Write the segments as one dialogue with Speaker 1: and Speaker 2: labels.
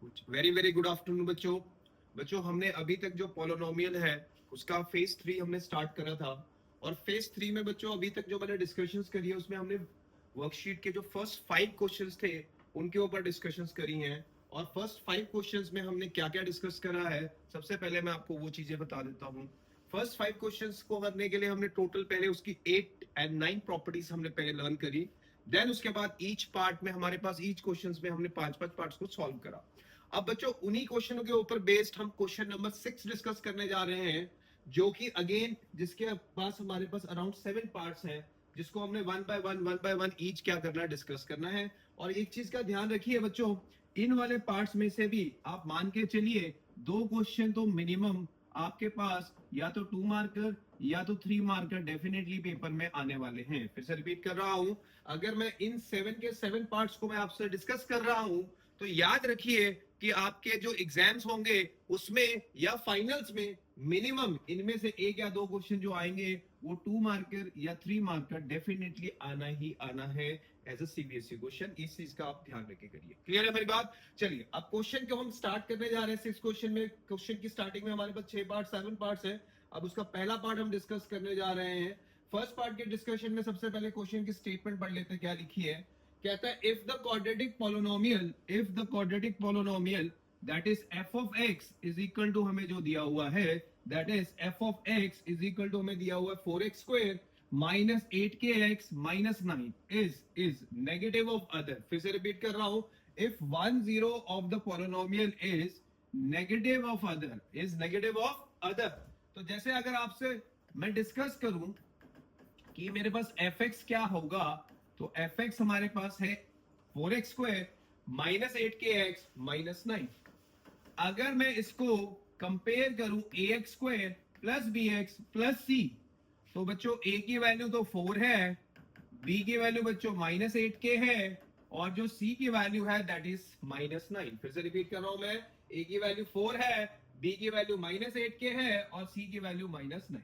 Speaker 1: Very very good afternoon बच्चों। बच्चों हमने अभी तक जो पोलोनोमियल है उसका फेज 3 हमने स्टार्ट करा था। और फेज 3 में बच्चों अभी तक जो मैंने डिस्कशंस करी है उसमें हमने वर्कशीट के जो फर्स्ट 5 क्वेश्चंस थे उनके ऊपर डिस्कशंस करी हैं। और फर्स्ट 5 क्वेश्चंस में हमने क्या क्या डिस्कस करा है, सबसे पहले मैं आपको वो चीजें बता देता हूँ। फर्स्ट 5 क्वेश्चंस को करने के लिए हमने टोटल पहले उसकी 8 एंड 9 प्रॉपर्टीज हमने पहले लर्न करी। देन उसके बाद ईच पार्ट में हमारे पास ईच क्वेश्चंस में हमने 5-5 पार्ट्स को सॉल्व करा। अब बच्चों उन्हीं क्वेश्चनों के ऊपर बेस्ड हम क्वेश्चन नंबर 6 डिस्कस करने जा रहे हैं, जो कि अगेन जिसके पास हमारे पास अराउंड 7 पार्ट्स हैं, जिसको हमने वन बाय वन ईच क्या करना है, डिस्कस करना है। और एक चीज का ध्यान रखिए बच्चों, इन वाले पार्ट्स में से भी आप मान के चलिए 2 क्वेश्चन तो मिनिमम आपके पास या तो 2 मार्कर या तो 3 मार्कर डेफिनेटली पेपर में आने वाले हैं। फिर से रिपीट कर रहा हूं, अगर मैं इन 7 के 7 पार्ट्स को मैं आपसे डिस्कस कर रहा हूं तो याद रखिए कि आपके जो एग्जाम्स होंगे उसमें या फाइनल्स में मिनिमम इनमें से 1 या 2 क्वेश्चन जो आएंगे वो 2 मार्कर या 3 मार्कर डेफिनेटली आना ही आना है एज अ सीबीएसई क्वेश्चन। इस चीज का आप ध्यान रखे करिए। क्लियर है मेरी बात? चलिए अब क्वेश्चन को हम स्टार्ट करने जा रहे हैं। 6 क्वेश्चन में, क्वेश्चन की स्टार्टिंग में हमारे पास 6 पार्ट 7 पार्ट्स है। अब उसका पहला पार्ट हम डिस्कस करने जा रहे हैं। फर्स्ट पार्ट के डिस्कशन में सबसे पहले क्वेश्चन की स्टेटमेंट पढ़ लेते हैं, क्या लिखी है। कहता है if the quadratic polynomial that is f of x is equal to, हमें जो दिया हुआ है that is f of x is equal to, हमें दिया हुआ है 4x square minus 8kx minus 9 is negative of other. फिर से रिपीट कर रहा हूं, if 1 0 of the polynomial is negative of other, तो जैसे अगर आपसे मैं डिस्कस करूं कि मेरे पास fx क्या होगा, तो fx हमारे पास है 4x square minus 8kx minus 9। अगर मैं इसको कंपेयर करूं ax square plus bx plus c, तो बच्चों a की वैल्यू तो 4 है, b की वैल्यू बच्चों माइनस 8k है, और जो c की वैल्यू है दैट इज माइनस 9। फिर से रिपीट कर रहा हूं मैं, a की वैल्यू 4 है, b की वैल्यू माइनस 8k है और c की वैल्यू माइनस 9।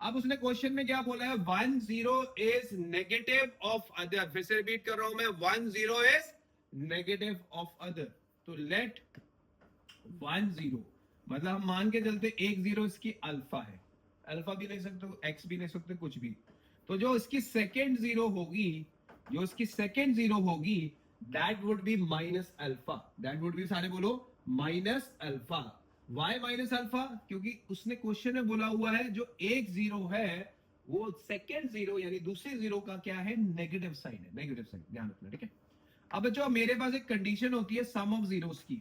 Speaker 1: अब उसने क्वेश्चन में क्या बोला है, 1 0 इज नेगेटिव ऑफ अदर। फिर से रिपीट कर रहा हूं मैं, 1 0 इज नेगेटिव ऑफ अदर। तो लेट 1 0 मतलब हम मान के चलते 1 0 इसकी अल्फा है, अल्फा भी ले सकते हो, एक्स भी ले सकते हो, कुछ भी। तो जो इसकी सेकेंड जीरो होगी that would be minus alpha, that would be, सारे बोलो minus alpha. Why minus alpha? क्योंकि उसने क्वेश्चन में बोला हुआ है जो 1 0 है वो सेकेंड जीरो यानी दूसरे जीरो का क्या है, नेगेटिव साइन है, नेगेटिव साइन, ध्यान रखना, ठीक है। अब बच्चों मेरे पास एक कंडीशन होती है सम ऑफ जीरोस की,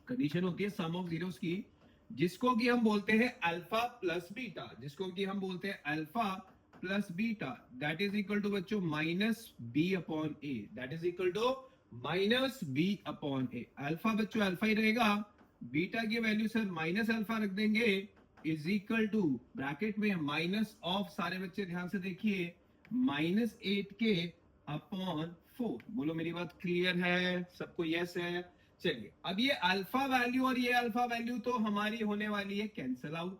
Speaker 1: कंडीशन होती है सम ऑफ जीरोस की, जिसको कि हम बोलते हैं अल्फा प्लस बीटा, जिसको कि हम बोलते हैं alpha plus beta, that is equal to बच्चों minus b upon a, that is equal to minus b upon a. Alpha बच्चों अल्फा ही रहेगा, बीटा की वैल्यू सर माइनस अल्फा रख देंगे, इज इक्वल टू ब्रैकेट में माइनस ऑफ, सारे बच्चे ध्यान से देखिए, माइनस 8k अपॉन 4। बोलो मेरी बात क्लियर है सबको? यस है। चलिए अब ये अल्फा वैल्यू और ये अल्फा वैल्यू तो हमारी होने वाली है कैंसिल आउट,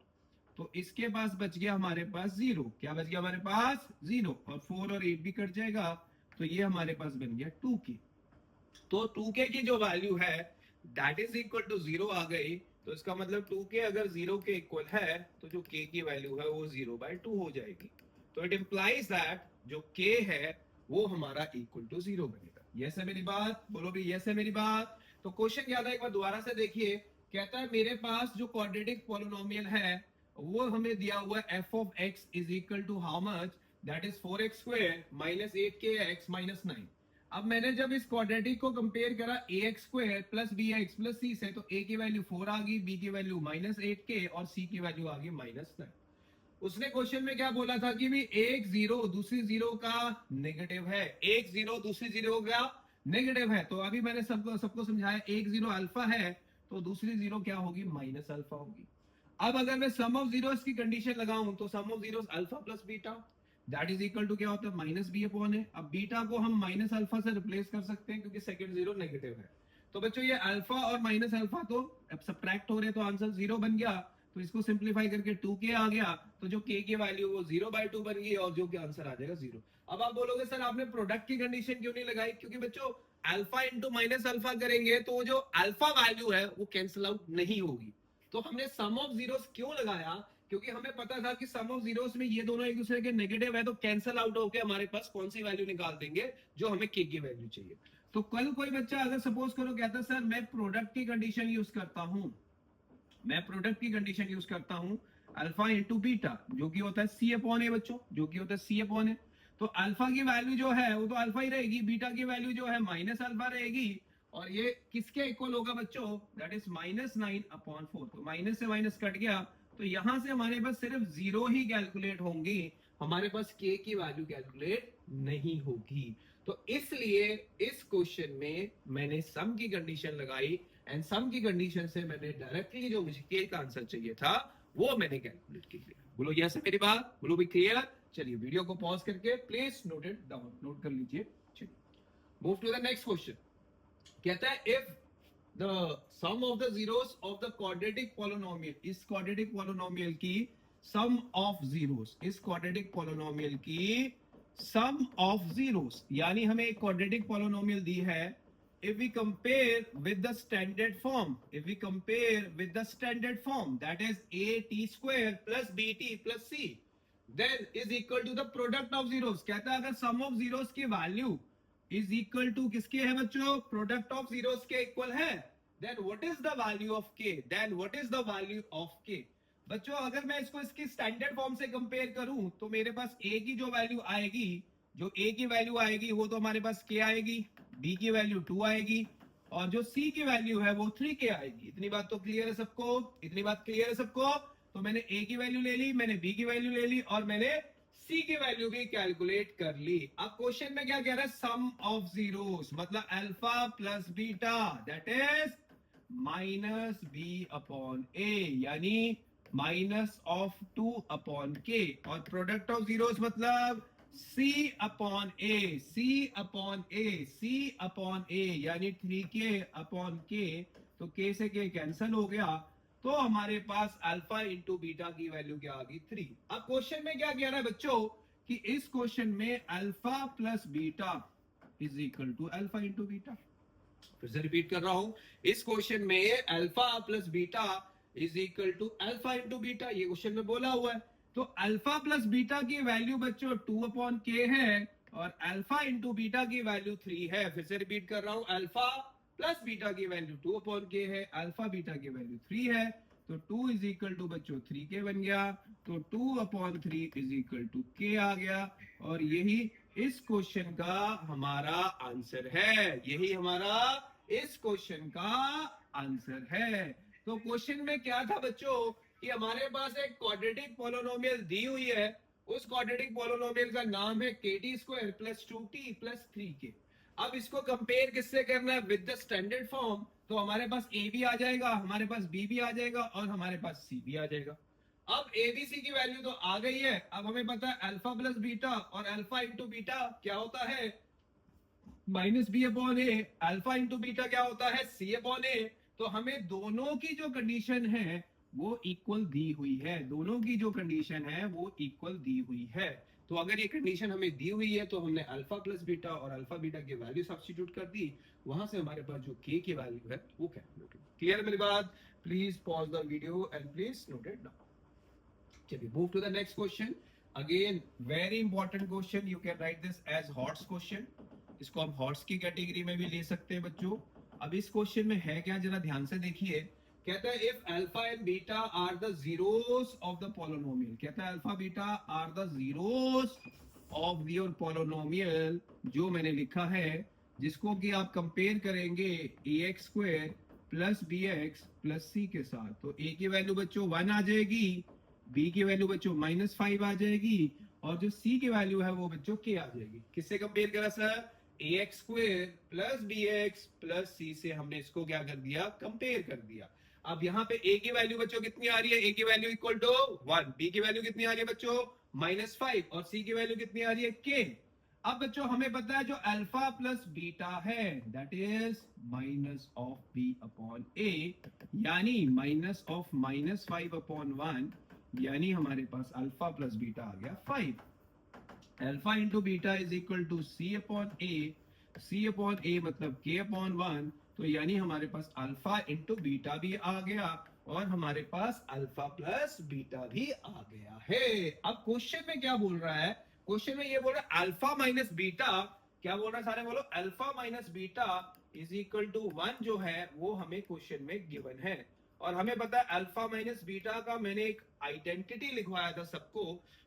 Speaker 1: तो इसके पास बच गया हमारे पास 0। क्या बच गया हमारे पास? 0, और 4 और 8 भी कट जाएगा, तो ये हमारे पास बन गया 2k। तो 2k की जो वैल्यू है दैट इज इक्वल टू 0 आ गई, तो इसका मतलब 2k अगर 0 के इक्वल है तो जो k की वैल्यू है वो 0/2 हो जाएगी। तो इट इंप्लाइज दैट जो k है वो हमारा इक्वल टू 0 बनेगा। यस है मेरी बात? बोलो भी यस है मेरी बात। तो क्वेश्चन याद है, एक बार दोबारा से देखिए। कहता है मेरे पास जो क्वाड्रेटिक पॉलिनोमियल है वो हमें दिया हुआ है f of x is equal to how much, that is 4x square minus 8kx minus 9। अब मैंने जब इस क्वाड्रेटिक को कंपेयर करा ax square plus bx plus c से, तो a की वैल्यू 4 आ गई, b की वैल्यू माइनस 8k और c की वैल्यू आ गई माइनस 9। उसने क्वेश्चन में क्या बोला था कि भी एक जीरो दूसरी जीरो का नेगेटिव है, एक जीरो दूसरी जीरो का नेगेटिव है। तो अभी मैंने सबको समझाया, 1 0 अल्फा है तो दूसरी जीरो क्या होगी, माइनस अल्फा होगी। अब अगर मैं सम ऑफ जीरोस की कंडीशन लगाऊं तो sum of zeros alpha plus beta that is equal to क्या होता है, माइनस बी अपॉन है। अब बीटा को हम माइनस अल्फा से रिप्लेस कर सकते हैं क्योंकि सेकंड जीरो नेगेटिव है। तो बच्चों ये अल्फा और माइनस अल्फा तो अब सब्ट्रैक्ट हो रहे, तो आंसर 0 बन गया। तो इसको सिंप्लीफाई करके 2k आ गया, तो जो k की वैल्यू वो 0/2 बन गई और जो कि आंसर आ जाएगा 0। अब आप बोलोगे सर आपने प्रोडक्ट की कंडीशन क्यों नहीं लगाई? क्योंकि बच्चों अल्फा इंटू माइनस अल्फा करेंगे तो वो जो अल्फा वैल्यू है वो कैंसिल आउट नहीं होगी। तो हमने सम ऑफ जीरोस क्यों लगाया, क्योंकि हमें पता था कि सम ऑफ जीरोस में ये दोनों एक दूसरे के नेगेटिव है, तो कैंसिल आउट होके हमारे पास कौन सी वैल्यू निकाल देंगे, जो हमें के की वैल्यू चाहिए। तो कल कोई बच्चा अगर सपोज करो कहता सर मैं प्रोडक्ट की कंडीशन यूज करता हूं, मैं प्रोडक्ट की कंडीशन यूज करता हूं अल्फा इंटू बीटा, जो कि होता है सी अपॉन ए बच्चों, जो कि होता है सी अपॉन ए। तो अल्फा की वैल्यू जो है वो तो अल्फा ही रहेगी, बीटा की वैल्यू जो है माइनस अल्फा रहेगी, और ये किसके इक्वल होगा बच्चों, दैट इज -9/4। तो माइनस से माइनस कट गया, तो यहां से हमारे पास सिर्फ जीरो ही कैलकुलेट होंगी, हमारे पास के की वैल्यू कैलकुलेट नहीं होगी। तो इसलिए इस क्वेश्चन में मैंने सम की कंडीशन लगाई, एंड सम की कंडीशन से मैंने डायरेक्टली जो मुझे के का आंसर चाहिए था वो मैंने कैलकुलेट किया। बोलो यस है मेरी बात, बोलो भी क्लियर। चलिए वीडियो को पॉज करके please note it down, note कर लीजिए। चलिए move to the next question. कहता है if the sum of the zeros of the quadratic polynomial, इस क्वाड्रेटिक पोलिनोमियल की सम ऑफ जीरोस, इस क्वाड्रेटिक पोलिनोमियल की सम ऑफ जीरोस, यानी हमें एक क्वाड्रेटिक पोलिनोमियल दी है, if we compare with the standard form, if we compare with the standard form, that is at square plus bt plus c, then is equal to the product of zeros। कहता है अगर sum of zeros की value is equal to किसके है बच्चों, product of zeros के equal है, then what is the value of k, then what is the value of k। बच्चों अगर मैं इसको इसकी स्टैंडर्ड फॉर्म से कंपेयर करूं तो मेरे पास a की जो वैल्यू आएगी, जो a की वैल्यू आएगी वो तो हमारे पास k आएगी, b की वैल्यू 2 आएगी, और जो c की वैल्यू है वो 3k आएगी। इतनी बात तो क्लियर है सबको, इतनी बात क्लियर है सबको। तो मैंने a की वैल्यू ले ली, मैंने b की वैल्यू ले ली, और मैंने c की वैल्यू भी कैलकुलेट कर ली। अब क्वेश्चन में क्या कह रहा है, सम ऑफ जीरोस, मतलब alpha plus beta, that is minus b upon a, यानी माइनस ऑफ 2 अपॉन के, और प्रोडक्ट ऑफ जीरोस मतलब c upon a, c upon a, c upon a, यानी 3k अपॉन k। तो k से k cancel हो गया, तो हमारे पास अल्फा इंटू बीटा की वैल्यू क्या आ गई, 3। अब क्वेश्चन में क्या कह रहा है बच्चों कि इस क्वेश्चन में alpha plus beta is equal to alpha into beta. फिर से रिपीट कर रहा हूं, इस क्वेश्चन में alpha plus beta is equal to alpha into beta, ये क्वेश्चन में बोला हुआ है। तो अल्फा प्लस बीटा की वैल्यू बच्चों 2 अपॉन के है, और अल्फा इंटू बीटा की वैल्यू 3 है। फिर से रिपीट कर रहा हूं, अल्फा प्लस बीटा की वैल्यू 2 अपॉन के है, अल्फा बीटा की वैल्यू 3 है। तो 2 इज इक्वल टू बच्चों 3k बन गया, तो 2 upon 3 is equal to k आ गया, और यही इस क्वेश्चन का हमारा आंसर है, यही हमारा इस क्वेश्चन का आंसर है। तो क्वेश्चन में क्या था बच्चों कि हमारे पास एक क्वाड्रेटिक पोलिनोमियल दी हुई है, उस क्वाड्रेटिक पोलिनोमियल का नाम है kt square plus 2t plus 3k। अब इसको कंपेयर किससे करना है, विद द स्टैंडर्ड फॉर्म। तो हमारे पास a भी आ जाएगा, हमारे पास b भी आ जाएगा, और हमारे पास c भी आ जाएगा। अब abc की वैल्यू तो आ गई है, अब हमें पता है अल्फा प्लस बीटा, और अल्फा इंटू बीटा क्या होता है, minus b upon a, alpha into beta क्या होता है, सी अपॉन ए। तो हमें दोनों की जो कंडीशन है वो इक्वल दी हुई है, दोनों की जो कंडीशन है वो इक्वल दी हुई है। तो अगर ये कंडीशन हमें दी हुई है तो हमने अल्फा प्लस बीटा और अल्फा बीटा की वैल्यू सब्स्टिट्यूट कर दी, वहां से हमारे पास जो के की वैल्यू है वो कैलकुलेट हुई। क्लियर है मेरी बात, please pause the video and please note it down. चलिए move to the next question. Again very important question, you can write this as HOTS question, इसको हम हॉट्स की कैटेगरी में भी ले सकते हैं बच्चों। अब इस क्वेश्चन में है क्या, जरा ध्यान से देखिए। कहता है if alpha and beta are the zeros of the polynomial, कहता है alpha beta are the zeros of your polynomial, जो मैंने लिखा है, जिसको कि आप कंपेयर करेंगे ax square plus bx plus c के साथ। तो a की वैल्यू बच्चों 1 आ जाएगी, b की वैल्यू बच्चों -5 आ जाएगी, और जो c की वैल्यू है वो बच्चों k आ जाएगी। किससे कंपेयर करा sir, ax square plus bx plus c से हमने इसको क्या कर दिया, कंपेयर कर दिया। अब यहाँ पे a की वैल्यू बच्चों कितनी आ रही है, a की वैल्यू इक्वल टू 1, b की वैल्यू कितनी आ रही है बच्चों -5, और c की वैल्यू कितनी आ रही है k। अब बच्चों हमें पता है जो अल्फा प्लस बीटा है that is minus of b upon a, यानी माइनस ऑफ -5 अपॉन 1, यानी हमारे पास अल्फा प्लस बीटा आ गया 5। Alpha into beta is equal to c upon a, C upon A मतलब K अपॉन 1, तो यानी हमारे पास अल्फा इंटू बीटा भी आ गया और हमारे पास अल्फा प्लस बीटा भी आ गया है। अब क्वेश्चन में क्या बोल रहा है, क्वेश्चन में ये बोल रहा है अल्फा माइनस बीटा, क्या बोल रहा है सारे बोलो, alpha minus beta is equal to 1 जो है वो हमें क्वेश्चन में गिवन है। और हमें पता है अल्फा माइनस बीटा का मैंने एक आइडेंटिटी लिखवाया था सबको,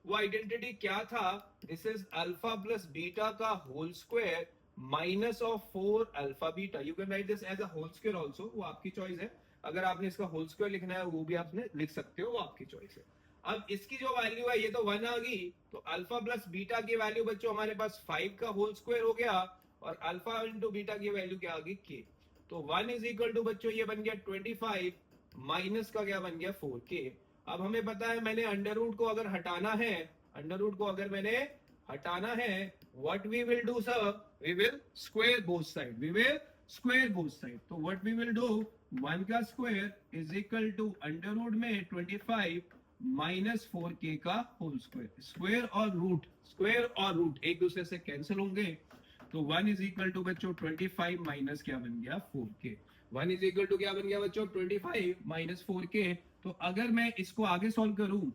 Speaker 1: वो आइडेंटिटी क्या था, this is alpha plus beta का whole square minus of 4 alpha beta. You can write this as a whole square also, वो आपकी चॉइस है, अगर आपने इसका होल स्क्वायर लिखना है वो भी आपने लिख सकते हो, वो आपकी चॉइस है। अब इसकी जो वैल्यू है ये तो 1 आ गई, तो अल्फा प्लस बीटा की वैल्यू बच्चों हमारे पास 5 का होल स्क्वायर हो गया और अल्फा इंटू बीटा की वैल्यू क्या आ गई के। तो 1 इज इक्वल टू बच्चों ये बन गया 25 माइनस का क्या बन गया 4k। अब हमें पता है मैंने अंडर रूट को अगर हटाना है, अंडर रूट को अगर मैंने हटाना है, what we will do sir, we will square both side, we will square both side. तो व्हाट वी विल डू, 1 का square is equal to under root में 25 माइनस 4k का होल स्क्वायर। स्क्वायर और रूट, स्क्वायर और root एक दूसरे से cancel होंगे, तो 1 इज इक्वल टू बच्चों 25 माइनस क्या बन गया 4k। 1 इज इक्वल टू क्या बन गया बच्चों 25 माइनस 4k। तो अगर मैं इसको आगे सॉल्व करूं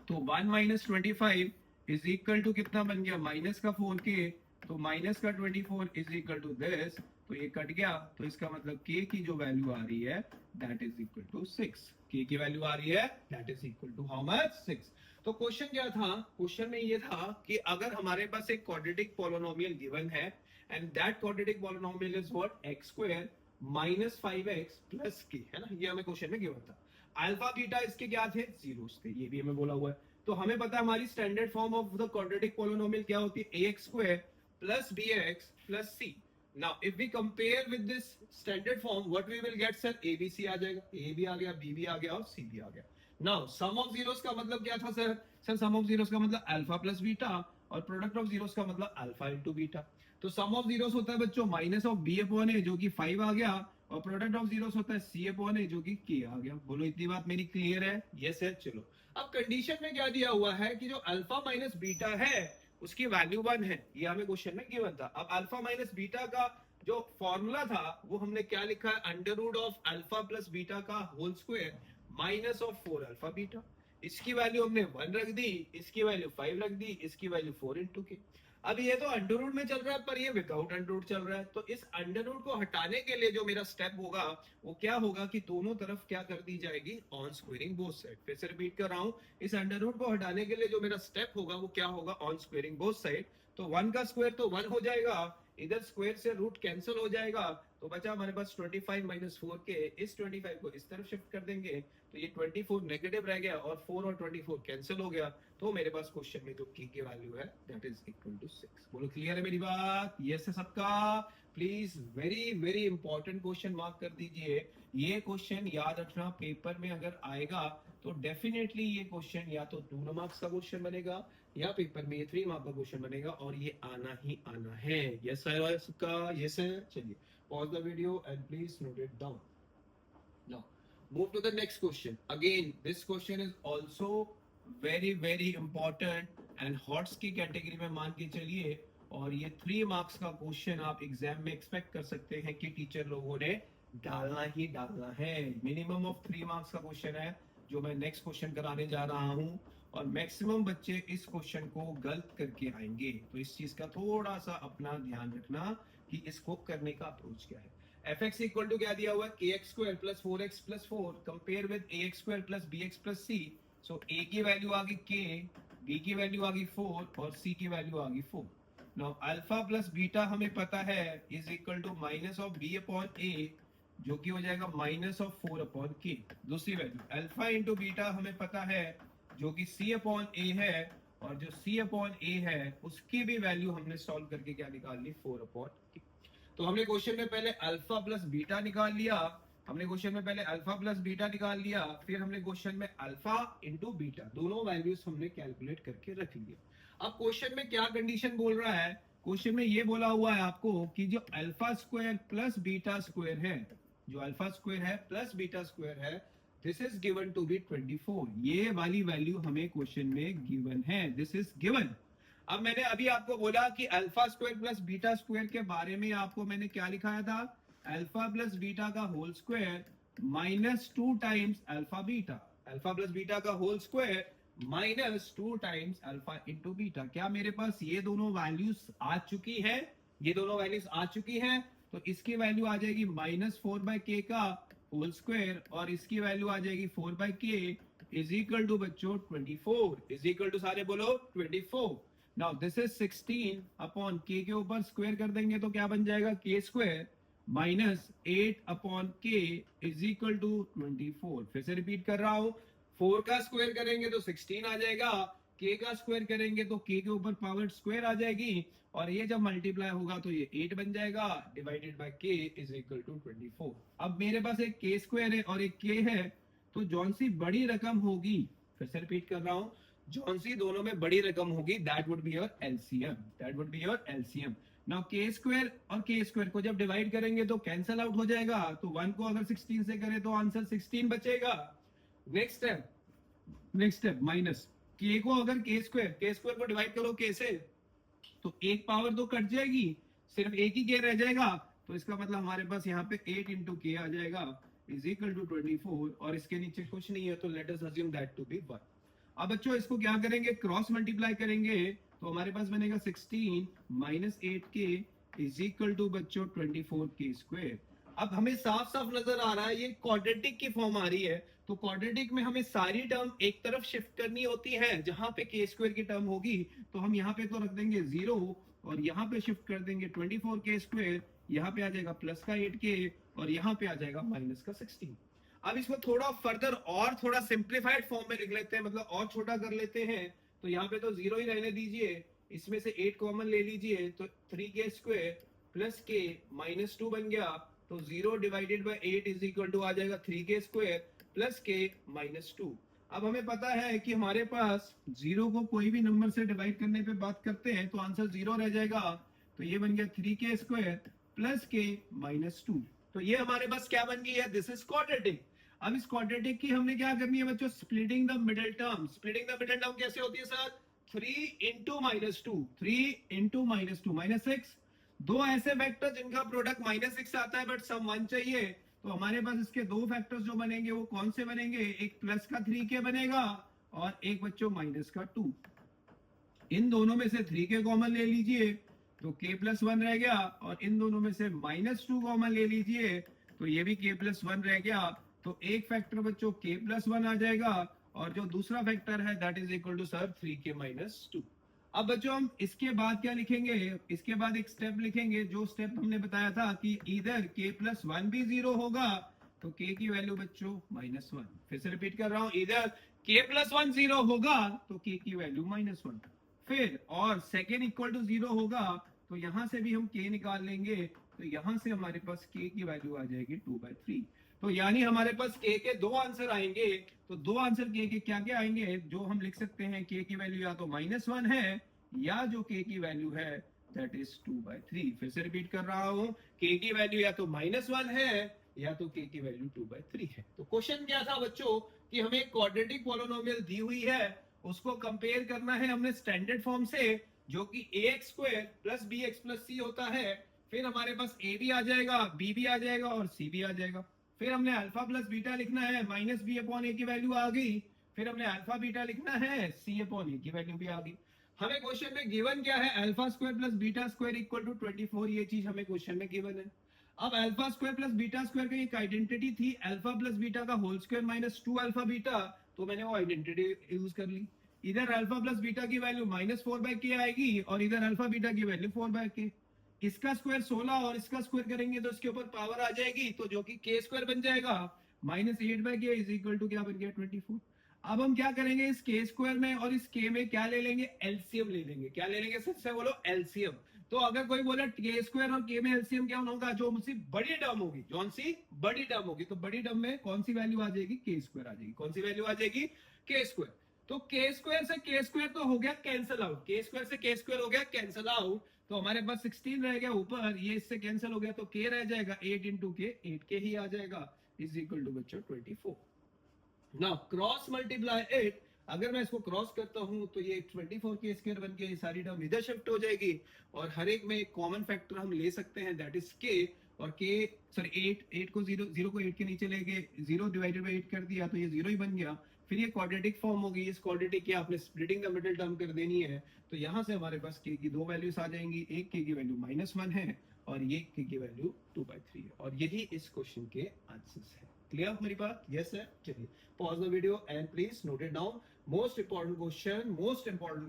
Speaker 1: तो 1 माइनस 25 इज इक्वल टू कितना बन गया माइनस का 4k, तो माइनस का 24 इज इक्वल टू दिस, तो ये कट गया, तो इसका मतलब k की जो वैल्यू आ रही है that is equal to 6। k की वैल्यू आ रही है that is equal to how much 6। तो क्वेश्चन क्या था, क्वेश्चन में ये था कि अगर हमारे पास एक क्वाड्रेटिक पॉलिनोमियल गिवन है and that quadratic polynomial is what x square minus 5x plus k, है ना, ये हमें क्वेश्चन में गिवन था। अल्फा बीटा इसके क्या थे, जीरोस थे, ये भी हमें बोला हुआ है। तो हमें पता है हमारी standard form of the quadratic polynomial क्या होती है, ax square plus bx plus c। Now if we compare with this standard form what we will get sir, abc आ जाएगा, a भी आ गया, b भी आ गया और c भी आ गया। नाउ सम ऑफ जीरोस का मतलब क्या था sir, sir sum of zeros का मतलब अल्फा प्लस बीटा और प्रोडक्ट ऑफ जीरोस का मतलब अल्फा इनटू बीटा। तो सम ऑफ जीरोस होता है बच्चों minus of b upon a जो कि 5 आ गया, और प्रोडक्ट ऑफ जीरोस होता है c अपॉन a जो कि k आ गया। बोलो इतनी बात मेरी क्लियर है, यस है। चलो अब कंडीशन में क्या दिया हुआ है कि जो अल्फा माइनस बीटा है उसकी वैल्यू 1 है, ये हमें क्वेश्चन में गिवन था। अब अल्फा माइनस बीटा का जो फॉर्मूला था वो हमने क्या लिखा है, under root of alpha plus beta का whole square minus of 4 alpha beta. इसकी वैल्यू हमने 1 रख दी, इसकी वैल्यू 5 रख दी, इसकी वैल्यू 4 इंटू के। अब ये तो अंडर रूट में चल रहा है पर ये विदाउट अंडर रूट चल रहा है, तो इस अंडर रूट को हटाने के लिए जो मेरा स्टेप होगा वो क्या होगा कि दोनों तरफ क्या कर दी जाएगी, ऑन स्क्वेयरिंग बोथ साइड। फिर से रिपीट कर रहा हूं, इस अंडर रूट को हटाने के लिए जो मेरा स्टेप होगा वो क्या होगा, ऑन स्क्वेयरिंग बोथ साइड। तो 1 का स्क्वायर तो 1 हो जाएगा, इधर स्क्वायर से रूट कैंसिल हो जाएगा, तो बचा हमारे पास 25 माइनस 4k। इस 25 को इस तरफ शिफ्ट कर देंगे तो ये 24 नेगेटिव रह गया और 4 और 24 कैंसिल हो गया, तो मेरे पास क्वेश्चन में जो की की वैल्यू है दैट इज इक्वल टू 6। बोलो क्लियर है मेरी बात, यस है सबका। Please very very important question mark कर दीजिए। ये क्वेश्चन याद रखना, पेपर में अगर आएगा तो डेफिनेटली ये क्वेश्चन या तो 2 मार्क्स का क्वेश्चन बनेगा या पेपर में ये 3 मार्क का क्वेश्चन बनेगा, और ये आना ही आना है। यस है सबका, यस है। चलिए pause the video and please note it down. Now move to the next question. Again this question is also very very important and HOTS की कैटेगरी में मान के चलिए, और ये 3 मार्क्स का क्वेश्चन आप एग्जाम में एक्सपेक्ट कर सकते हैं कि टीचर लोगों ने डालना ही डालना है। मिनिमम ऑफ 3 मार्क्स का क्वेश्चन है जो मैं नेक्स्ट क्वेश्चन कराने जा रहा हूं, और मैक्सिमम बच्चे इस क्वेश्चन को गलत करके आएंगे, तो इस चीज का थोड़ा सा अपना ध्यान रखना कि इसको करने का अप्रोच क्या है। fx इक्वल टू क्या दिया हुआ है, kx square plus 4x plus 4 compare with ax square plus bx plus c। So a की वैल्यू आ गई k, b की वैल्यू आ गई 4 और c की वैल्यू आ गई 4। नाउ अल्फा प्लस बीटा हमें पता है is equal to minus of b upon a जो कि हो जाएगा माइनस ऑफ 4 अपॉन k। दूसरी वैल्यू अल्फा इंटू बीटा हमें पता है जो कि c अपॉन a है, और जो c अपॉन a है उसकी भी वैल्यू हमने सॉल्व करके क्या निकाल ली, 4 अपॉन k। तो हमने क्वेश्चन में पहले अल्फा प्लस बीटा निकाल लिया, हमने क्वेश्चन में पहले अल्फा प्लस बीटा निकाल लिया, फिर हमने क्वेश्चन में अल्फा इंटू बीटा दोनों वैल्यूज हमने कैलकुलेट करके रख लिया। अब क्वेश्चन में क्या कंडीशन बोल रहा है, क्वेश्चन में ये बोला हुआ है आपको कि जो alpha square plus beta square है, जो अल्फा स्क्वायर है प्लस बीटा स्क्वायर है, this is given to be 24। ये वाली वैल्यू हमें क्वेश्चन में गिवन है, दिस इज गिवन। अब मैंने अभी आपको बोला कि alpha square plus beta square के बारे में आपको मैंने क्या लिखाया था, अल्फा प्लस बीटा का whole square -2 times alpha beta, alpha plus beta का whole square -2 times alpha into beta. क्या मेरे पास ये दोनों वैल्यूज आ चुकी है, ये दोनों वैल्यूज आ चुकी हैं, तो इसकी वैल्यू आ जाएगी -4/k का होल स्क्वायर और इसकी वैल्यू आ जाएगी 4/k इज इक्वल टू बच्चों 24, इज इक्वल टू सारे बोलो 24। Now this is 16 upon k के ऊपर स्क्वायर कर देंगे तो क्या बन जाएगा, k square -8 upon k is equal to 24। फिर से रिपीट कर रहा हूं, 4 का स्क्वायर करेंगे तो 16 आ जाएगा, k का स्क्वायर करेंगे तो k के ऊपर पावर स्क्वायर आ जाएगी और ये जब मल्टीप्लाई होगा तो ये 8 बन जाएगा divided by k is equal to 24। अब मेरे पास एक k स्क्वायर है और एक k है, तो जौन सी बड़ी रकम होगी, फिर से रिपीट कर रहा हूं, जौन सी दोनों में बड़ी रकम होगी that would be your LCM, that would be your LCM. Now k square और k स्क्वायर को जब डिवाइड करेंगे तो कैंसिल आउट हो जाएगा, तो 1 को अगर 16 से करें तो आंसर 16 बचेगा। नेक्स्ट स्टेप माइनस k को अगर k स्क्वायर को डिवाइड करो k से तो एक पावर तो कट जाएगी, सिर्फ एक ही k रह जाएगा, तो इसका मतलब हमारे पास यहाँ पे 8 इंटू k आ जाएगा इज इक्वल टू 24 और इसके नीचे कुछ नहीं है तो let us assume that to be 1। अब बच्चों इसको क्या करेंगे, क्रॉस मल्टीप्लाई करेंगे तो हमारे पास बनेगा 16 minus 8k is equal to बच्चों 24k स्क्वायर। अब हमें साफ साफ नजर आ रहा है ये क्वाड्रेटिक की फॉर्म आ रही है, तो क्वाड्रेटिक में हमें सारी टर्म एक तरफ शिफ्ट करनी होती है, जहां पे k स्क्वायर की टर्म होगी तो हम यहाँ पे तो रख देंगे 0 और यहाँ पे शिफ्ट कर देंगे 24k स्क्वायर, यहाँ पे आ जाएगा प्लस का 8k और यहाँ पे आ जाएगा माइनस का 16। अब इसको थोड़ा फर्दर और थोड़ा सिंप्लीफाइड फॉर्म में लिख लेते हैं, मतलब और छोटा कर लेते हैं, तो यहाँ पे तो 0 ही रहने दीजिए, इसमें से 8 कॉमन ले लीजिए तो 3k स्क्वायर प्लस k -2 बन गया, तो 0 divided by 8 is equal to आ जाएगा 3k स्क्वायर प्लस k -2। अब हमें पता है कि हमारे पास 0 को कोई भी नंबर से डिवाइड करने पे बात करते हैं तो आंसर 0 रह जाएगा, तो ये बन गया 3k स्क्वायर प्लस k -2। तो ये हमारे पास क्या बन गई है, दिस इज क्वाड्रेटिक। अब इस क्वाड्रेटिक की हमने क्या करनी है बच्चों, splitting the middle term. Splitting the middle term कैसे होती है सर, 3 इंटू -2, 3 इंटू -2 -6, दो ऐसे वेक्टर जिनका प्रोडक्ट -6 आता है बट सम 1 चाहिए, तो हमारे पास इसके दो फैक्टर्स जो बनेंगे वो कौन से बनेंगे, एक प्लस का 3k बनेगा और एक बच्चों माइनस का 2। इन दोनों में से 3k कॉमन ले लीजिए तो k प्लस 1 रह गया और इन दोनों में से -2 कॉमन ले लीजिए तो ये भी k प्लस 1 रह गया, तो एक फैक्टर बच्चों k प्लस 1 आ जाएगा और जो दूसरा फैक्टर है that is equal to sir 3k -2। अब बच्चों हम इसके बाद क्या लिखेंगे, इसके बाद एक स्टेप लिखेंगे, जो स्टेप हमने बताया था कि इधर k प्लस 1 भी 0 होगा तो k की वैल्यू बच्चों -1। फिर से रिपीट कर रहा हूं, इधर k प्लस 1 0 होगा तो k की वैल्यू -1, फिर और सेकेंड इक्वल टू 0 होगा तो यहां से भी हम k निकाल लेंगे, तो यहां से हमारे पास k की वैल्यू आ जाएगी 2/3। तो यानी हमारे पास k के दो आंसर आएंगे, तो दो आंसर k के क्या क्या आएंगे, जो हम लिख सकते हैं k की वैल्यू या तो -1 है या जो k की वैल्यू है दैट इज 2/3। फिर से रिपीट कर रहा हूं, k की वैल्यू या तो -1 है या तो k की वैल्यू 2/3 है। तो क्वेश्चन क्या था बच्चों कि हमें क्वाड्रेटिक पॉलिनोमियल दी हुई है, उसको कंपेयर करना है हमने स्टैंडर्ड फॉर्म से जो कि ax square plus bx plus c होता है, फिर हमारे पास a भी आ जाएगा, b भी आ जाएगा और c भी आ जाएगा, फिर हमने अल्फा प्लस बीटा लिखना है, -b अपॉन a की वैल्यू आ गई, फिर हमने अल्फा बीटा लिखना है, c अपॉन a की वैल्यू भी आ गई। हमें क्वेश्चन में गिवन क्या है, alpha square plus beta square equal to 24, ये चीज हमें क्वेश्चन में गिवन है। अब alpha square plus beta square का एक आइडेंटिटी थी अल्फा प्लस बीटा का होल स्क्वायर -2 अल्फा बीटा, तो मैंने वो आइडेंटिटी यूज कर ली। इधर अल्फा प्लस बीटा की वैल्यू -4/k आएगी और इधर अल्फा बीटा की वैल्यू 4/k। इसका स्क्वायर 16 और इसका स्क्वायर करेंगे तो इसके ऊपर पावर आ जाएगी, तो जो कि k स्क्वायर बन जाएगा, -8/k इज इक्वल टू क्या बन गया 24। अब हम क्या करेंगे, इस k स्क्वायर में और इस k में क्या ले लेंगे, एलसीएम ले लेंगे। क्या ले लेंगे, सबसे बोलो एलसीएम। तो अगर कोई बोले k स्क्वायर और k में एलसीएम क्या होगा, जो मुझसे बड़ी टर्म होगी, कौन सी बड़ी टर्म होगी, तो बड़ी टर्म में कौन सी वैल्यू आ जाएगी, k स्क्वायर आ जाएगी। कौन सी वैल्यू आ जाएगी, k स्क्वायर। तो k स्क्वायर से k स्क्वायर तो हो गया कैंसिल आउट, k स्क्वायर से k स्क्वायर हो गया कैंसिल आउट, तो हमारे पास 16 रह गया ऊपर, ये इससे कैंसिल हो गया तो k रह जाएगा 8 इंटू के, 8k ही आ जाएगा इज इक्वल टू बच्चों 24। नाउ क्रॉस मल्टीप्लाई इट, अगर मैं इसको क्रॉस करता हूं तो ये 24 के स्क्वायर बन के ये सारी टर्म इधर शिफ्ट हो जाएगी, और हर एक में एक कॉमन फैक्टर हम ले सकते हैं, दैट इज के। और के सॉरी 8 को 0 को 8 के नीचे लेके 0 डिवाइडेड बाई 8 कर दिया तो ये 0 ही बन गया। फिर ये क्वाड्रेटिक फॉर्म होगी, इस क्वाड्रेटिक की आपने स्प्लिटिंग द मिडिल टर्म कर देनी है, तो यहाँ से हमारे पास के की दो वैल्यूज आ जाएंगी, एक के की वैल्यू -1 है और ये के की वैल्यू 2/3 है, और यही इस क्वेश्चन के आंसर्स है। क्लियर मेरी बात? यस है। चलिए pause the video and please note it down. Most important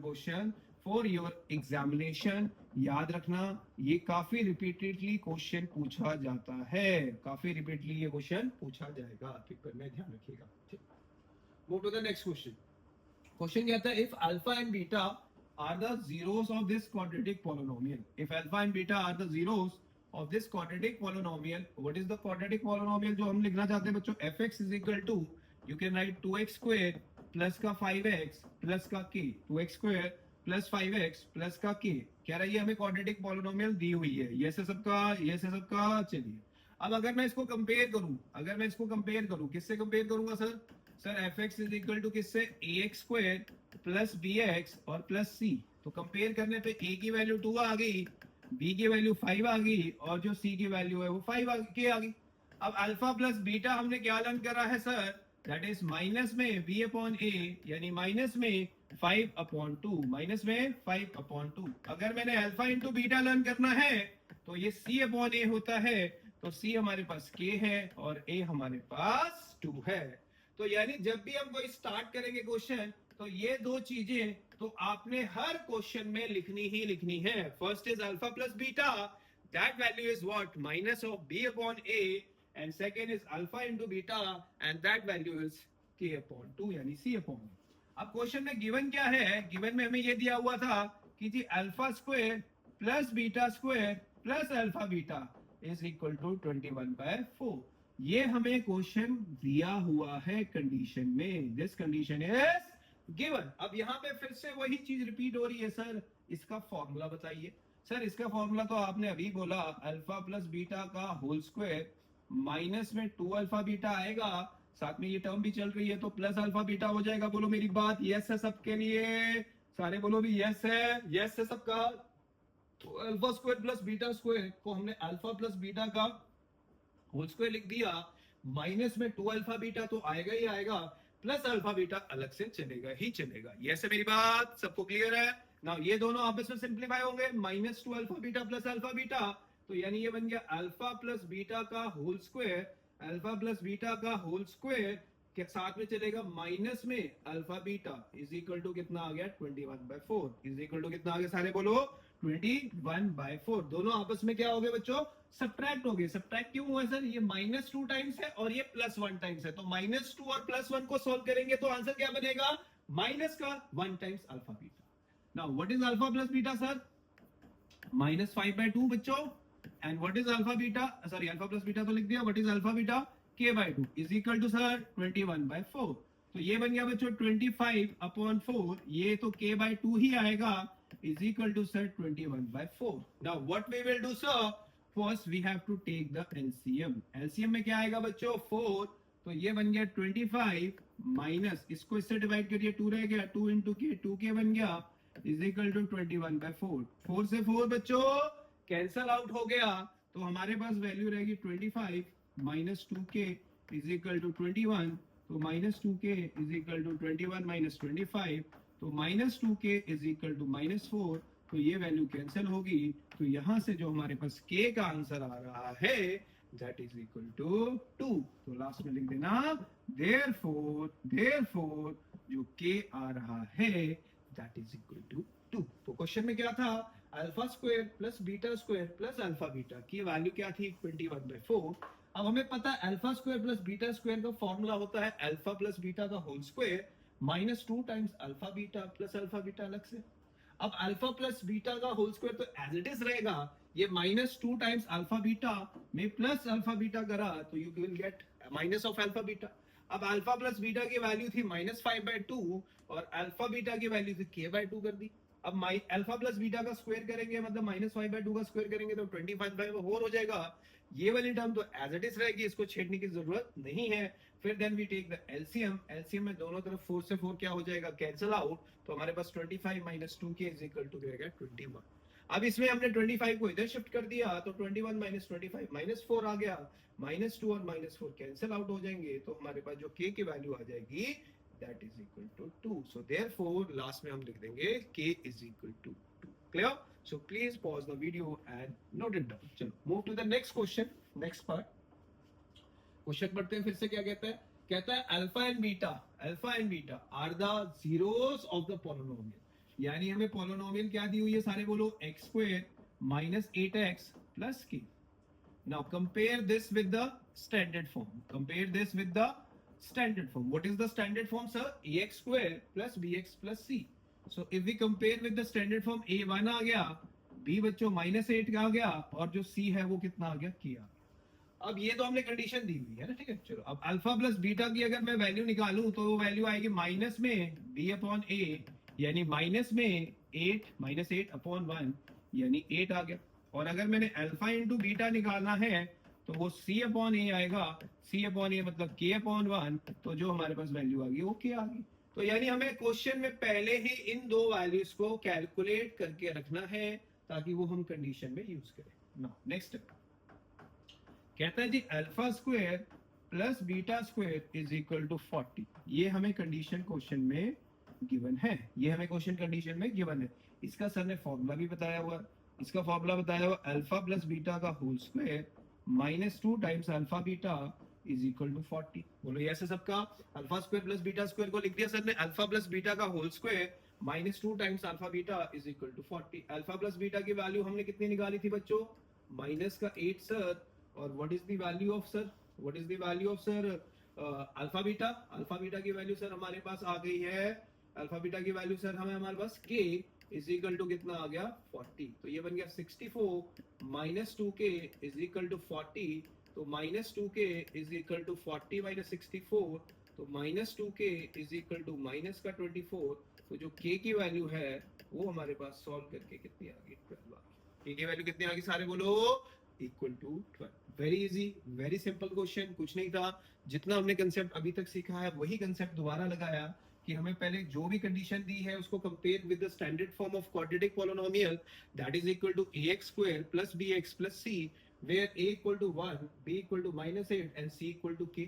Speaker 1: question for your examination. याद रखना ये काफी रिपीटेडली क्वेश्चन पूछा जाता है, काफी रिपीटेडली ये क्वेश्चन पूछा जाएगा, पेपर में ध्यान रखिएगा। Move to the next question. Question कहता है if alpha and beta are the zeros of this quadratic polynomial. If alpha and beta are the zeros of this quadratic polynomial, what is the quadratic polynomial जो हम लिखना चाहते हैं बच्चों? fx is equal to, you can write 2x square plus का 5x plus का k, 2x square plus 5x plus का k। कह रहा है ये हमें quadratic polynomial दी हुई है, ये से सबका, ये से सबका। चलिए अब अगर मैं इसको कंपेयर करूं, किससे कंपेयर करूंगा sir? Sir fx is equal to किससे? ax स्क्वायर प्लस bx और प्लस c। तो कंपेयर करने पे a की वैल्यू 2 आ गई, b की वैल्यू 5 आ गई और जो c की वैल्यू है वो 5 आ गई। अब अल्फा प्लस बीटा हमने क्या लर्न करा है सर? दैट इज माइनस में b अपॉन a, यानी माइनस में 5/2, माइनस में 5/2। अगर मैंने अल्फा इंटू बीटा लर्न करना है तो ये c अपॉन a होता है, तो c हमारे पास k है और a हमारे पास 2 है। तो यानी जब भी हम कोई स्टार्ट करेंगे क्वेश्चन, तो ये दो चीजें तो आपने हर क्वेश्चन में लिखनी है। First is alpha plus beta, that value is what? Minus of b upon a, and second is alpha into beta and that value is k/2 यानी c अपॉन a। अब क्वेश्चन में गिवन क्या है? Given में हमें ये दिया हुआ था कि जी alpha square plus beta square plus alpha beta is equal to 21/4। ये हमें क्वेश्चन दिया हुआ है कंडीशन में, दिस कंडीशन इज गिवन। अब यहाँ पे फिर से वही चीज रिपीट हो रही है, सर इसका फॉर्मूला बताइए। सर इसका फॉर्मूला तो आपने अभी बोला, अल्फा प्लस बीटा का होल स्क्वायर माइनस में 2 अल्फा बीटा आएगा, साथ में ये टर्म भी चल रही है तो प्लस अल्फा बीटा हो जाएगा। बोलो मेरी बात यस है सबके लिए? सारे बोलो भी यस है सबका। तो alpha square plus beta square को हमने अल्फा प्लस बीटा का होल स्क्वायर लिख दिया, माइनस में 2 अल्फा बीटा तो आएगा ही आएगा, प्लस अल्फा बीटा अलग से चलेगा। ये से मेरी बात सबको क्लियर है ना? ये दोनों आपस में सिंप्लीफाई होंगे, -2 alpha beta plus alpha beta, तो यानी ये बन गया अल्फा प्लस बीटा का whole square, alpha plus beta का होल स्क्वायर के साथ में चलेगा माइनस में alpha beta is equal to कितना आ गया? 21/4 इज इक्वल टू कितना आ गया? सारे बोलो 21/4। दोनों आपस में क्या हो गए बच्चों? सब्ट्रैक्ट हो गए। सब्ट्रैक्ट क्यों हुआ सर? ये -2 टाइम्स है और ये +1 टाइम्स है, तो -2 और +1 को सोल्व करेंगे तो आंसर क्या बनेगा? माइनस का 1 times alpha beta. Now what is alpha plus beta sir? -5/2 बच्चों। And what is alpha beta? Sorry alpha plus beta तो लिख दिया, what is alpha beta? k/2 is equal to sir 21/4। तो ये बन गया बच्चों 25/4, ये तो k/2 ही आएगा, is equal to sir 21/4. Now what we will do sir? First we have to take the LCM. LCM में क्या आएगा बच्चों? 4, तो ये बन गया 25 माइनस, इसको इससे डिवाइड करिए, 2 रह गया, 2 इंटू के, 2k बन गया इज इक्वल टू 21/4। 4 से 4 बच्चों कैंसल आउट हो गया, तो हमारे पास वैल्यू रहेगी 25 minus 2k is equal to 21, तो -2k is equal to 21 minus 25, तो -2k इज इक्वल टू -4, तो ये वैल्यू कैंसिल होगी, तो यहां से जो हमारे पास k का आंसर आ रहा है दैट इज इक्वल टू 2। तो लास्ट में लिख देना देयरफॉर जो k आ रहा है दैट इज इक्वल टू 2। तो क्वेश्चन में क्या था? Alpha square plus beta square plus alpha beta की वैल्यू क्या थी? 21/4। अब हमें पता है alpha square plus beta square का फॉर्मूला होता है अल्फा प्लस बीटा का whole square -2 times alpha beta plus alpha beta अलग से। अब अल्फा प्लस बीटा का होल स्क्वायर तो एज इट इज रहेगा, ये -2 टाइम्स अल्फा बीटा में प्लस अल्फा बीटा करा तो you will get minus of alpha beta. अब अल्फा प्लस बीटा की वैल्यू थी -5/2 और अल्फा बीटा की वैल्यू थी k/2 कर दी। अब अल्फा प्लस बीटा का स्क्वायर करेंगे मतलब -5/2 का स्क्वायर करेंगे तो 25/4 हो जाएगा, ये वाली टर्म तो एज इट इज रहेगी, इसको छेड़ने की जरूरत नहीं है। फिर then we take the LCM, LCM में दोनों तरफ 4 से 4 क्या हो जाएगा, कैंसिल आउट, तो हमारे पास 25 minus 2k is equal to रहेगा 21। अब इसमें हमने 25 को इधर शिफ्ट कर दिया तो 21 माइनस 25 माइनस 4 आ गया, माइनस 2 और माइनस 4 कैंसिल आउट हो जाएंगे, तो हमारे पास जो k की वैल्यू आ जाएगी that is equal to 2। So therefore last में हम लिख देंगे k is equal to 2। Clear? So please pause the video and note it down. चलो move to the next question, next part. Question पढ़ते हैं फिर से। क्या कहता है? कहता है alpha and beta are the zeros of the polynomial. यानी हमें पॉलिनोमियल क्या दी हुई है, सारे बोलो, x square minus 8x plus k। Now compare this with the standard form. Compare this with the standard form. What is the standard form, sir? ax square plus bx plus c. So if we compare with the standard form, a1 आ गया, b बच्चों minus 8 का आ गया, और जो c है वो कितना आ गया, k आ गया। अब ये तो हमने कंडीशन दी हुई है ना, ठीक है। चलो अब अल्फा प्लस बीटा की अगर मैं वैल्यू निकालूं तो वो वैल्यू आएगी माइनस में b अपॉन a, यानी माइनस में 8 माइनस 8 अपॉन 1 यानी 8 आ गया। और अगर मैंने अल्फा इंटू बीटा निकालना है तो वो c अपॉन ए आएगा, c अपॉन ए मतलब k अपॉन 1, तो जो हमारे पास वैल्यू आ गई वो k आ गई। तो यानी हमें क्वेश्चन में पहले ही इन दो वैल्यूज को कैलकुलेट करके रखना है ताकि वो हम कंडीशन में यूज करें। नाउ नेक्स्ट कहता है जी alpha square plus beta square is equal to 40। ये हमें कंडीशन क्वेश्चन में गिवन है, ये हमें क्वेश्चन कंडीशन में गिवन है। इसका सर ने फॉर्मूला भी बताया हुआ, इसका फॉर्मूला बताया हुआ अल्फा प्लस बीटा का whole square minus 2 times alpha beta is equal to 40। बोलो यस है सबका? Alpha square plus beta square को लिख दिया सर ने अल्फा प्लस बीटा का whole square minus 2 times alpha beta is equal to 40। Alpha plus beta की value हमने कितनी निकाली थी बच्चों? माइनस का 8 सर। और what is the value of sir, what is the value of sir alpha beta? Alpha beta की value sir हमारे पास आ गई है, अल्फा बीटा की वैल्यू सर हमें हमारे पास k इज इक्वल टू कितना आ गया, 40। तो ये बन गया 64 minus 2k is equal to 40। तो minus 2k is equal to 40 minus 64, तो minus 2k is equal to minus का 24। तो जो k की वैल्यू है वो हमारे पास सॉल्व करके कितनी आ गई, 12 आ गई। k की वैल्यू कितनी आ गई सारे बोलो? Equal to 12। Very easy, very simple question, कुछ नहीं था। जितना हमने कंसेप्ट अभी तक सीखा है वही कंसेप्ट दोबारा लगाया कि हमें पहले जो भी कंडीशन दी है उसको compare with the standard form of quadratic polynomial that is equal to ax square plus bx plus c, where a equal to 1, b equal to minus 8 and c equal to k।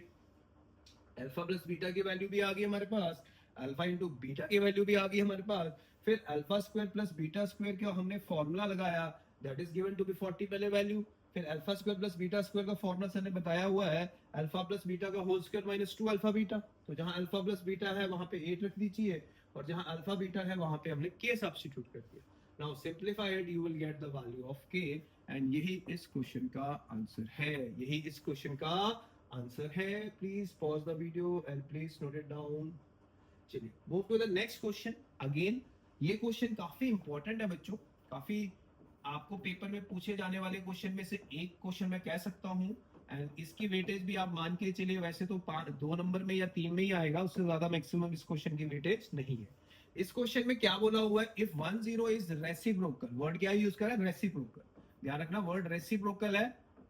Speaker 1: Alpha plus beta की value भी आ गई हमारे पास, alpha into beta की value भी आ गई हमारे पास। फिर alpha square plus beta square का हमने फॉर्मूला लगाया that is given to be 40 पहले वैल्यू। फिर alpha square plus beta square का फॉर्मूला सर ने बताया हुआ है अल्फा प्लस बीटा का whole square minus 2 alpha beta. तो जहां अल्फा प्लस बीटा है वहां पे 8 रख दीजिए, और जहां अल्फा बीटा है वहां पे हमने k सब्स्टिट्यूट कर दिया। Now simplified you will get the value of k, and यही इस क्वेश्चन का आंसर है, यही इस क्वेश्चन का आंसर है। Please pause the video and please note it down. चलिए move to the next question. Again ये क्वेश्चन काफी इंपॉर्टेंट है बच्चों, काफी आपको पेपर में पूछे जाने वाले क्वेश्चन में से एक क्वेश्चन मैं कह सकता हूं, एंड इसकी वेटेज भी आप मान के चलिए वैसे तो 2 नंबर में या 3 में ही आएगा, उससे ज्यादा मैक्सिमम इस क्वेश्चन की वेटेज नहीं है। इस क्वेश्चन में क्या बोला हुआ है, इफ 1 0 इज रेसिप्रोकल, वर्ड क्या यूज करा है, रेसिप्रोकल। ध्यान रखना वर्ड रेसिप्रोकल है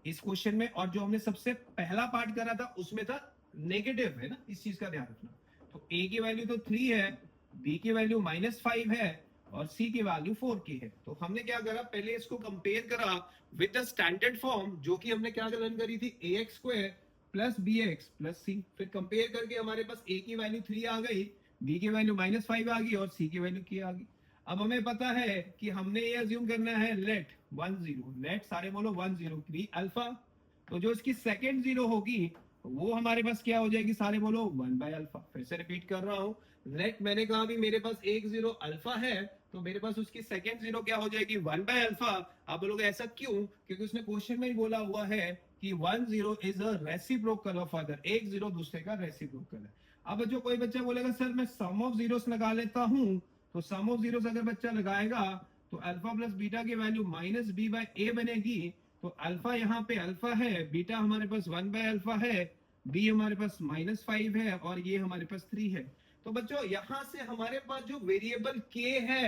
Speaker 1: इस क्वेश्चन में, और जो हमने सबसे पहला पार्ट करा था उसमें था नेगेटिव, है ना, इस चीज का ध्यान रखना। तो a की वैल्यू तो 3 है, b की वैल्यू -5 है, और c की वैल्यू 4 की है। तो हमने क्या करा, पहले इसको कंपेयर करा विद द स्टैंडर्ड फॉर्म, जो कि हमने क्या लर्न करी थी, ax square plus bx plus c। फिर कंपेयर करके हमारे पास a की वैल्यू 3 आ गई, b की वैल्यू -5 आ गई, और c की वैल्यू k आ गई। अब हमें पता है कि हमने ये अज्यूम करना है लेट 1 0, लेट सारे बोलो 1 0 3 अल्फा। तो जो इसकी सेकंड जीरो होगी वो हमारे पास क्या हो जाएगी, सारे बोलो 1 बाय अल्फा। फिर से रिपीट कर रहा हूं, लेट मैंने कहा भी मेरे पास एक जीरो अल्फा है, तो मेरे पास उसकी सेकंड जीरो क्या हो जाएगी, 1 बाय अल्फा। आप बोलोगे ऐसा क्यों, क्योंकि उसने क्वेश्चन में ही बोला हुआ है कि 1 0 is a reciprocal of other, एक जीरो दूसरे का रेसिप्रोकल है। अब जो कोई बच्चा बोलेगा सर मैं सम ऑफ जीरोस लगा लेता हूं, तो सम ऑफ जीरोस अगर बच्चा लगाएगा तो अल्फा प्लस बीटा की वैल्यू माइनस बी बाय ए बनेगी। तो अल्फा यहाँ पे अल्फा है, बीटा हमारे पास 1 बाय अल्फा है, बी हमारे पास -5 है, और ये हमारे पास 3 है। तो बच्चों यहां से हमारे पास जो वेरिएबल k है,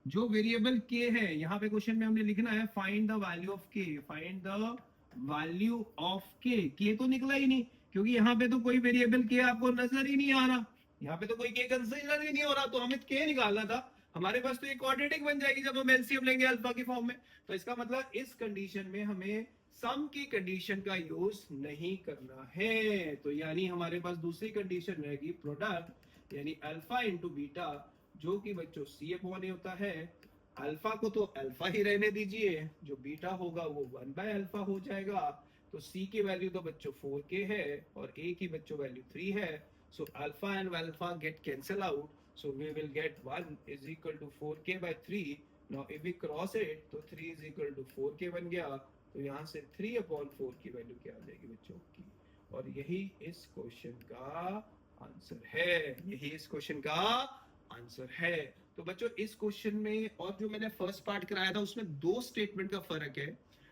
Speaker 1: जो वेरिएबल k है, यहाँ पे क्वेश्चन में हमने लिखना है find the value of k, find the value of के तो निकला ही नहीं, क्योंकि यहाँ पे तो कोई वेरिएबल के आपको नजर ही नहीं आ रहा, यहाँ पे तो कोई के कंसीडर ही नहीं हो रहा, तो हमें के निकालना था। हमारे पास तो ये क्वाड्रेटिक बन जाएगी जब हम एलसीएम लेंगे अल्फा की फॉर्म में। तो इसका मतलब इस कंडीशन में हमें सम की कंडीशन का यूज नहीं करना है। तो यानी हमारे पास दूसरी कंडीशन रहेगी प्रोडक्ट, यानी अल्फा इंटू बीटा, जो कि बच्चों सी अपॉन ए होता है। अल्फा को तो अल्फा ही रहने दीजिए, जो बीटा होगा वो 1/अल्फा हो जाएगा। तो सी की वैल्यू तो बच्चों 4k है और ए की बच्चों वैल्यू 3 है। So alpha and alpha get cancel out, so we will get 1 is equal to 4k by 3. Now if we cross it तो 3 is equal to 4k बन गया। तो यहाँ से 3 upon 4 की वैल्यू क्या आ जाएगी बच्चों की, और यही इस क्वेश्चन का आंसर है, यही इस क्वेश्चन का आंसर है। तो बच्चों इस क्वेश्चन में और जो मैंने फर्स्ट पार्ट कराया था उसमें दो स्टेटमेंट का फर्क है।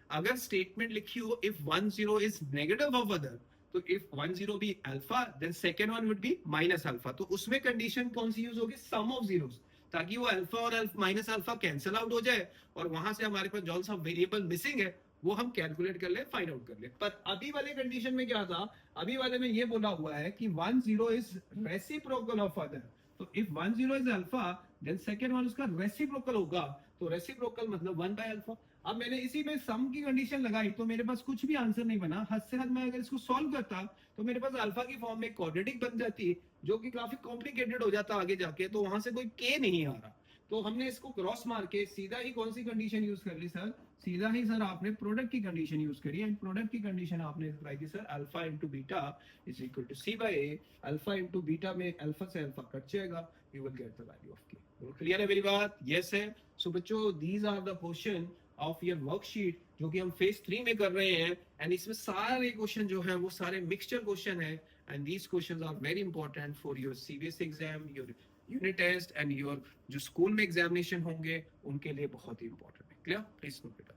Speaker 1: अगर स्टेटमेंट लिखी हो if 1 0 is negative of other, तो if 1 0 be alpha then second one would be minus alpha, तो उसमें कंडीशन कौन सी यूज होगी, सम ऑफ जीरोस, ताकि वो अल्फा और माइनस अल्फा कैंसिल आउट हो जाए और वहां से हमारे पास जौन सा वेरिएबल मिसिंग है वो हम कैलकुलेट कर ले, फाइंड आउट कर ले। पर अभी वाले कंडीशन में क्या था, अभी वाले में ये बोला हुआ है कि 1 0 इज रेसिप्रोकल ऑफ अदर। तो if 1 0 is alpha then second one उसका रेसिप्रोकल होगा, तो रेसिप्रोकल मतलब 1/अल्फा। अब मैंने इसी में सम की कंडीशन लगाई तो मेरे पास कुछ भी आंसर नहीं बना। हद से हद मैं अगर इसको सॉल्व करता तो मेरे पास अल्फा की फॉर्म में क्वाड्रेटिक बन जाती, जो कि काफी कॉम्प्लिकेटेड हो जाता आगे जाके, तो वहां से कोई के नहीं आ रहा। तो हमने इसको क्रॉस मार के सीधा ही कौन सी कंडीशन यूज कर ली सर, सीधा ही सर आपने प्रोडक्ट की कंडीशन यूज करी। एंड प्रोडक्ट की कंडीशन आपने अप्लाई की sir, alpha into beta is equal to c by a. Alpha into beta में अल्फा से अल्फा कट जाएगा, you will get the value of k. Clear है मेरी बात? यस है। सो बच्चों these are the question of your worksheet जो कि हम फेज 3 में कर रहे हैं। एंड इसमें सारे क्वेश्चन जो है वो सारे मिक्सचर क्वेश्चन है, and these questions are very important for your CBSE exam, your unit test and your जो स्कूल में एग्जामिनेशन होंगे उनके लिए बहुत ही इंपॉर्टेंट है। क्लियर? Please note it.